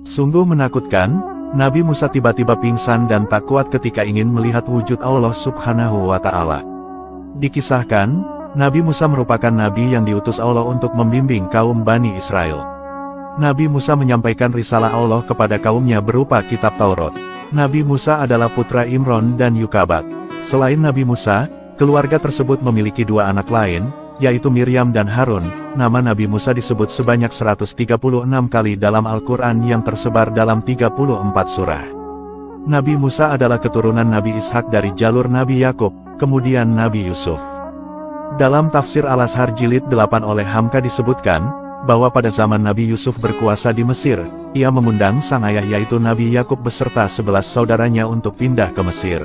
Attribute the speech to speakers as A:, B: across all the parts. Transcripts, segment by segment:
A: Sungguh menakutkan, Nabi Musa tiba-tiba pingsan dan tak kuat ketika ingin melihat wujud Allah Subhanahu wa Ta'ala. Dikisahkan, Nabi Musa merupakan nabi yang diutus Allah untuk membimbing kaum Bani Israel. Nabi Musa menyampaikan risalah Allah kepada kaumnya berupa kitab Taurat. Nabi Musa adalah putra Imron dan Yukabat. Selain Nabi Musa, keluarga tersebut memiliki dua anak lain, yaitu Miriam dan Harun. Nama Nabi Musa disebut sebanyak 136 kali dalam Al-Quran yang tersebar dalam 34 surah. Nabi Musa adalah keturunan Nabi Ishak dari jalur Nabi Yakub, kemudian Nabi Yusuf. Dalam tafsir Al-Azhar jilid 8 oleh Hamka disebutkan, bahwa pada zaman Nabi Yusuf berkuasa di Mesir, ia mengundang sang ayah yaitu Nabi Yakub beserta 11 saudaranya untuk pindah ke Mesir.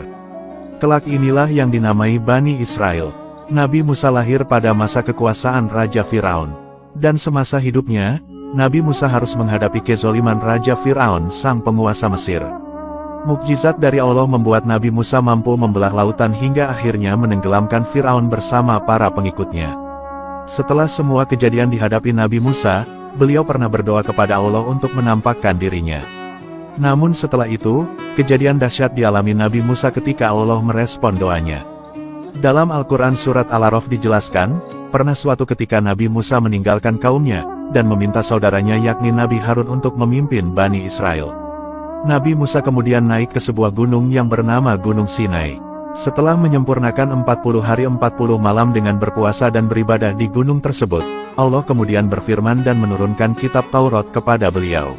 A: Kelak inilah yang dinamai Bani Israel. Nabi Musa lahir pada masa kekuasaan Raja Firaun. Dan semasa hidupnya, Nabi Musa harus menghadapi kezoliman Raja Firaun sang penguasa Mesir. Mukjizat dari Allah membuat Nabi Musa mampu membelah lautan hingga akhirnya menenggelamkan Firaun bersama para pengikutnya. Setelah semua kejadian dihadapi Nabi Musa, beliau pernah berdoa kepada Allah untuk menampakkan dirinya. Namun setelah itu, kejadian dahsyat dialami Nabi Musa ketika Allah merespon doanya. Dalam Al-Quran Surat Al-A'raf dijelaskan, pernah suatu ketika Nabi Musa meninggalkan kaumnya, dan meminta saudaranya yakni Nabi Harun untuk memimpin Bani Israel. Nabi Musa kemudian naik ke sebuah gunung yang bernama Gunung Sinai. Setelah menyempurnakan 40 hari 40 malam dengan berpuasa dan beribadah di gunung tersebut, Allah kemudian berfirman dan menurunkan kitab Taurat kepada beliau.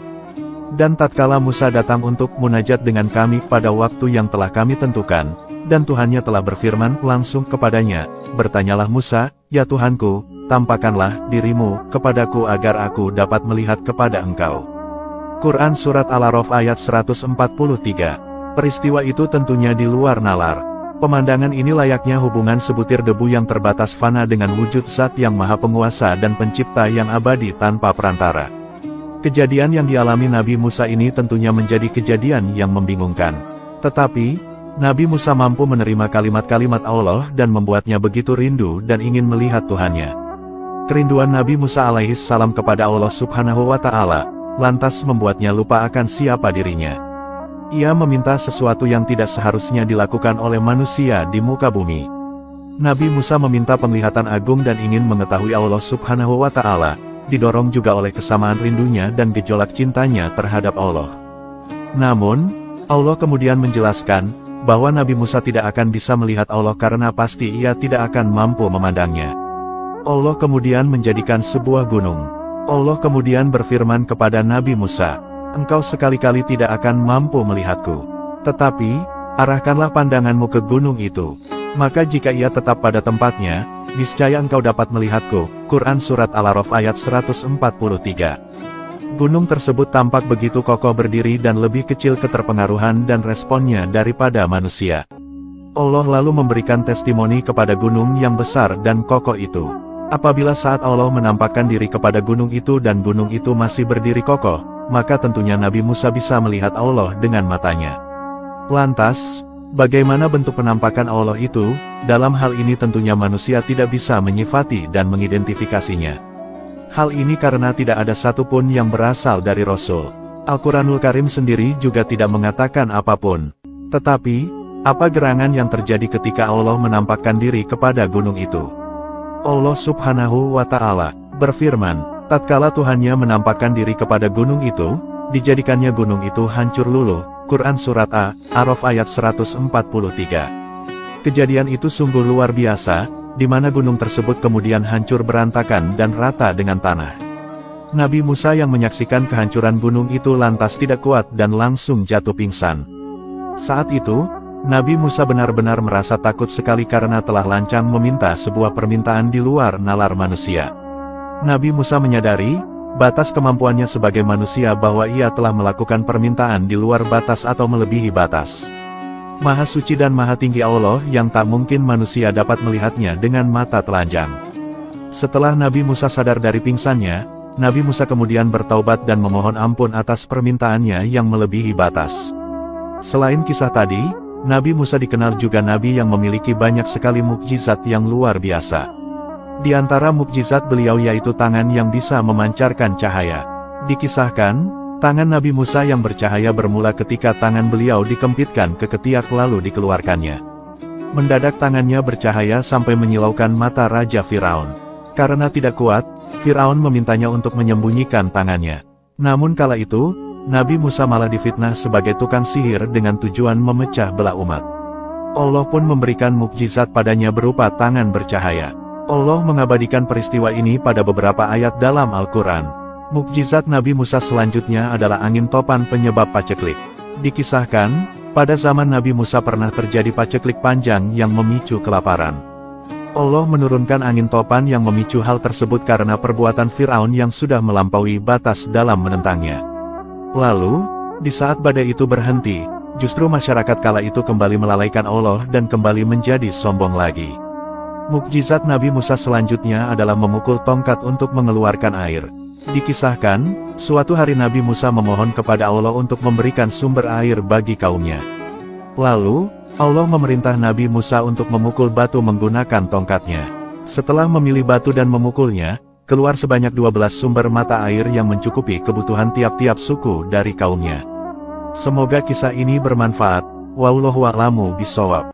A: Dan tatkala Musa datang untuk munajat dengan kami pada waktu yang telah kami tentukan, dan Tuhannya telah berfirman langsung kepadanya, bertanyalah Musa, ya Tuhanku, tampakkanlah dirimu kepadaku agar aku dapat melihat kepada engkau. Quran Surat Al-A'raf ayat 143. Peristiwa itu tentunya di luar nalar. Pemandangan ini layaknya hubungan sebutir debu yang terbatas fana dengan wujud Zat yang Maha Penguasa dan Pencipta yang abadi tanpa perantara. Kejadian yang dialami Nabi Musa ini tentunya menjadi kejadian yang membingungkan. Tetapi, Nabi Musa mampu menerima kalimat-kalimat Allah dan membuatnya begitu rindu dan ingin melihat Tuhannya. Kerinduan Nabi Musa alaihissalam kepada Allah Subhanahu wa Ta'ala, lantas membuatnya lupa akan siapa dirinya. Ia meminta sesuatu yang tidak seharusnya dilakukan oleh manusia di muka bumi. Nabi Musa meminta penglihatan agung dan ingin mengetahui Allah Subhanahu wa Ta'ala, didorong juga oleh kesamaan rindunya dan gejolak cintanya terhadap Allah. Namun, Allah kemudian menjelaskan, bahwa Nabi Musa tidak akan bisa melihat Allah karena pasti ia tidak akan mampu memandangnya. Allah kemudian menjadikan sebuah gunung. Allah kemudian berfirman kepada Nabi Musa, engkau sekali-kali tidak akan mampu melihatku. Tetapi, arahkanlah pandanganmu ke gunung itu. Maka jika ia tetap pada tempatnya, niscaya engkau dapat melihatku. Quran Surat Al-A'raf ayat 143. Gunung tersebut tampak begitu kokoh berdiri dan lebih kecil keterpengaruhan dan responnya daripada manusia. Allah lalu memberikan testimoni kepada gunung yang besar dan kokoh itu. Apabila saat Allah menampakkan diri kepada gunung itu dan gunung itu masih berdiri kokoh, maka tentunya Nabi Musa bisa melihat Allah dengan matanya. Lantas, bagaimana bentuk penampakan Allah itu? Dalam hal ini tentunya manusia tidak bisa menyifati dan mengidentifikasinya. Hal ini karena tidak ada satupun yang berasal dari Rasul. Al-Quranul Karim sendiri juga tidak mengatakan apapun. Tetapi, apa gerangan yang terjadi ketika Allah menampakkan diri kepada gunung itu? Allah Subhanahu wa Ta'ala berfirman, tatkala Tuhannya menampakkan diri kepada gunung itu, dijadikannya gunung itu hancur luluh. Quran Surat Al-A'raf ayat 143. Kejadian itu sungguh luar biasa, di mana gunung tersebut kemudian hancur berantakan dan rata dengan tanah. Nabi Musa yang menyaksikan kehancuran gunung itu lantas tidak kuat dan langsung jatuh pingsan. Saat itu, Nabi Musa benar-benar merasa takut sekali karena telah lancang meminta sebuah permintaan di luar nalar manusia. Nabi Musa menyadari batas kemampuannya sebagai manusia bahwa ia telah melakukan permintaan di luar batas atau melebihi batas. Maha suci dan maha tinggi Allah yang tak mungkin manusia dapat melihatnya dengan mata telanjang. Setelah Nabi Musa sadar dari pingsannya, Nabi Musa kemudian bertaubat dan memohon ampun atas permintaannya yang melebihi batas. Selain kisah tadi, Nabi Musa dikenal juga Nabi yang memiliki banyak sekali mukjizat yang luar biasa. Di antara mukjizat beliau yaitu tangan yang bisa memancarkan cahaya. Dikisahkan, Tangan Nabi Musa yang bercahaya bermula ketika tangan beliau dikempitkan ke ketiak lalu dikeluarkannya. Mendadak tangannya bercahaya sampai menyilaukan mata Raja Firaun. Karena tidak kuat, Firaun memintanya untuk menyembunyikan tangannya. Namun kala itu, Nabi Musa malah difitnah sebagai tukang sihir dengan tujuan memecah belah umat. Allah pun memberikan mukjizat padanya berupa tangan bercahaya. Allah mengabadikan peristiwa ini pada beberapa ayat dalam Al-Quran. Mukjizat Nabi Musa selanjutnya adalah angin topan penyebab paceklik. Dikisahkan, pada zaman Nabi Musa pernah terjadi paceklik panjang yang memicu kelaparan. Allah menurunkan angin topan yang memicu hal tersebut karena perbuatan Firaun yang sudah melampaui batas dalam menentangnya. Lalu, di saat badai itu berhenti, justru masyarakat kala itu kembali melalaikan Allah dan kembali menjadi sombong lagi. Mukjizat Nabi Musa selanjutnya adalah memukul tongkat untuk mengeluarkan air. Dikisahkan, suatu hari Nabi Musa memohon kepada Allah untuk memberikan sumber air bagi kaumnya. Lalu, Allah memerintah Nabi Musa untuk memukul batu menggunakan tongkatnya. Setelah memilih batu dan memukulnya, keluar sebanyak 12 sumber mata air yang mencukupi kebutuhan tiap-tiap suku dari kaumnya. Semoga kisah ini bermanfaat. Wallahu a'lamu bishawab.